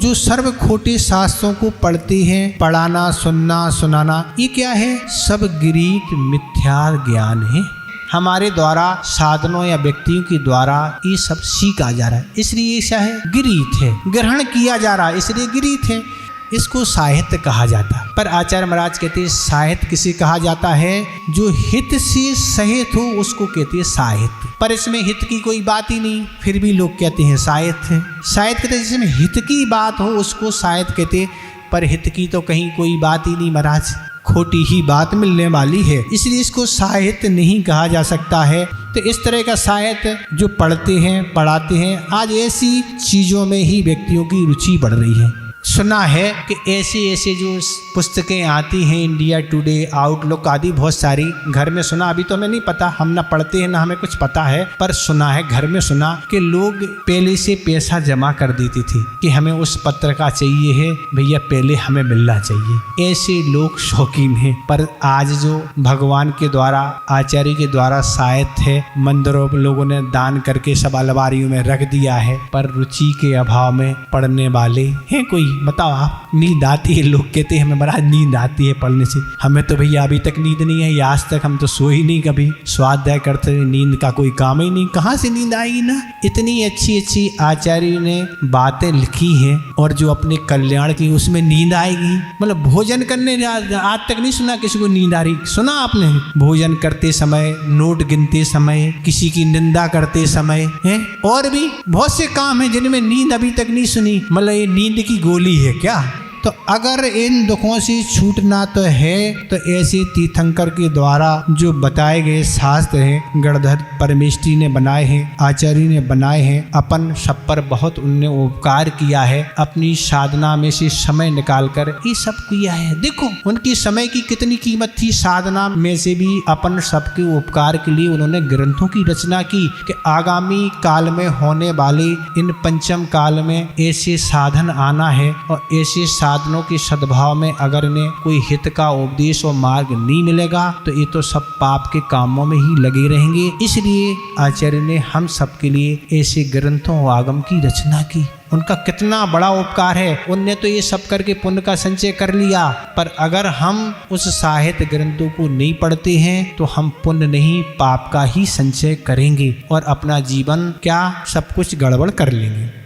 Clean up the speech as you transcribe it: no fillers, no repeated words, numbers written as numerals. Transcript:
जो सर्व खोटे शास्त्रों को पढ़ते हैं, पढ़ाना सुनना सुनाना, ये क्या है? सब गिरीत मिथ्या ज्ञान है। हमारे द्वारा साधनों या व्यक्तियों के द्वारा ये सब सीखा जा रहा है, इसलिए ऐसा है गिरीत है, ग्रहण किया जा रहा है, इसलिए गिरीत है। इसको साहित्य कहा जाता है। पर आचार्य महाराज कहते हैं साहित्य किसे कहा जाता है? जो हित से सहित हो उसको कहते हैं साहित्य। पर इसमें हित की कोई बात ही नहीं, फिर भी लोग कहते हैं साहित्य। साहित्य कहते हैं जिसमें हित की बात हो उसको साहित्य कहते हैं, पर हित की तो कहीं कोई बात ही नहीं महाराज, खोटी ही बात मिलने वाली है, इसलिए इसको साहित्य नहीं कहा जा सकता है। तो इस तरह का साहित्य जो पढ़ते हैं पढ़ाते हैं, आज ऐसी चीज़ों में ही व्यक्तियों की रुचि बढ़ रही है। सुना है कि ऐसे ऐसे जो पुस्तकें आती हैं, इंडिया टुडे, आउटलुक आदि बहुत सारी, घर में सुना, अभी तो हमें नहीं पता, हम ना पढ़ते हैं ना हमें कुछ पता है, पर सुना है, घर में सुना कि लोग पहले से पैसा जमा कर देती थी कि हमें उस पत्र का चाहिए है भैया, पहले हमें मिलना चाहिए। ऐसे लोग शौकीन हैं। पर आज जो भगवान के द्वारा, आचार्य के द्वारा साहित्य है, मंदिरों लोगों ने दान करके सब अलमारियों में रख दिया है, पर रुचि के अभाव में पढ़ने वाले हैं कोई? बताओ आप। नींद आती है, लोग कहते हैं हमें बड़ा नींद आती है पढ़ने से, हमें तो भैया अभी तक नींद नहीं है, आज तक हम तो सोए ही नहीं कभी, स्वाध्याय करते हुए नींद का कोई काम ही नहीं, कहाँ से नींद आएगी ना। इतनी अच्छी अच्छी आचार्य ने बातें लिखी हैं और जो अपने कल्याण की, उसमें नींद आएगी? मतलब भोजन करने आज तक नहीं सुना किसी को नींद आ रही? सुना आपने? भोजन करते समय, नोट गिनते समय, किसी की निंदा करते समय है, और भी बहुत से काम है जिनमें नींद अभी तक नहीं सुनी। मतलब ये नींद की गोली है क्या? तो अगर इन दुखों से छूटना तो है तो ऐसे तीर्थंकर के द्वारा जो बताए गए शास्त्र हैं, गणधर परमेष्ठी ने बनाए हैं, आचार्य ने बनाए हैं, अपन सब पर बहुत उनने उपकार किया है, अपनी साधना में से समय निकालकर ये सब किया है। देखो उनकी समय की कितनी कीमत थी, साधना में से भी अपन सबके उपकार के लिए उन्होंने ग्रंथों की रचना की कि आगामी काल में होने वाले इन पंचम काल में ऐसे साधन आना है और ऐसे साधनों के सद्भाव में अगर इन्हें कोई हित का उपदेश और मार्ग नहीं मिलेगा तो ये तो सब पाप के कामों में ही लगे रहेंगे। इसलिए आचार्य ने हम सब के लिए ऐसे ग्रंथों और आगम की रचना की। उनका कितना बड़ा उपकार है, उनने तो ये सब करके पुण्य का संचय कर लिया। पर अगर हम उस साहित्य ग्रंथों को नहीं पढ़ते हैं तो हम पुण्य नहीं पाप का ही संचय करेंगे और अपना जीवन क्या सब कुछ गड़बड़ कर लेंगे।